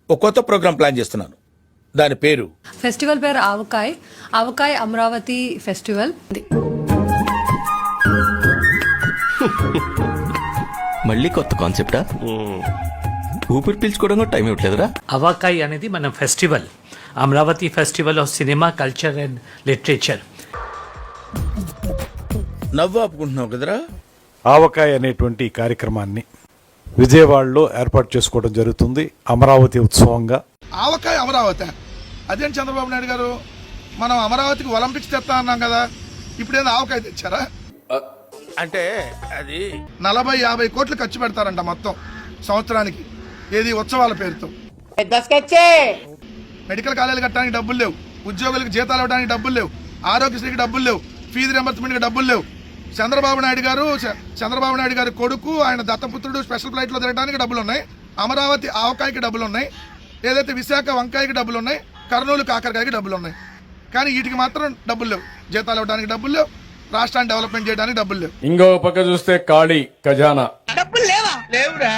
ఒక కొత్త programme plan చేస్తున్నాను. దాని పేరు ఫెస్టివల్ పేరు ఆవకాయ్. ఆవకాయ్ అమరావతి ఫెస్టివల్. మళ్ళీ కొత్త కాన్సెప్టా? ఊపిరి పీల్చుకోవడం కూడా టైం ఇవ్వట్లేదురా. అవాకాయ్ అనేది మన festival, Amaravati festival of cinema, culture and literature. నవ్వు ఆపుకుంటున్నావు కదరా. ఆవకాయ అనేటువంటి ఈ కార్యక్రమాన్ని విజయవాడలో ఏర్పాటు చేసుకోవడం జరుగుతుంది అమరావతి ఉత్సవంగా. ఆవకాయ అమరావతి అదేం చంద్రబాబు నాయుడు గారు, మనం అమరావతికి ఒలింపిక్స్ తెస్తా అన్నాం కదా, ఇప్పుడేదో ఆవకాయ తెచ్చారా? అంటే అది 40-50 కోట్లు ఖర్చు పెడతారంట మొత్తం సంవత్సరానికి, ఏది ఉత్సవాల పేరుతో. మెడికల్ కాలేజీలు కట్టడానికి డబ్బులు లేవు, ఉద్యోగులకు జీతాలు ఇవ్వడానికి డబ్బులు లేవు, ఆరోగ్యశ్రీకి డబ్బులు లేవు, ఫీజు రింబర్స్మెంట్కి డబ్బులు లేవు. చంద్రబాబు నాయుడు గారి కొడుకు, ఆయన దత్తపుత్రుడు స్పెషల్ ఫ్లైట్లో తిరగడానికి డబ్బులు ఉన్నాయి. అమరావతి ఆవకాయకి డబ్బులు ఉన్నాయి. ఏదైతే విశాఖ వంకాయకి డబ్బులు ఉన్నాయి, కర్నూలు కాకరకాయకి డబ్బులు ఉన్నాయి. కానీ వీటికి మాత్రం డబ్బులు లేవు. జీతాలు ఇవ్వడానికి డబ్బులు లేవు, రాష్ట్రాన్ని డెవలప్మెంట్ చేయడానికి డబ్బులు లేవు. ఇంకో పక్క చూస్తే ఖాళీ ఖజానా. డబ్బులు లేవా? లేవురా.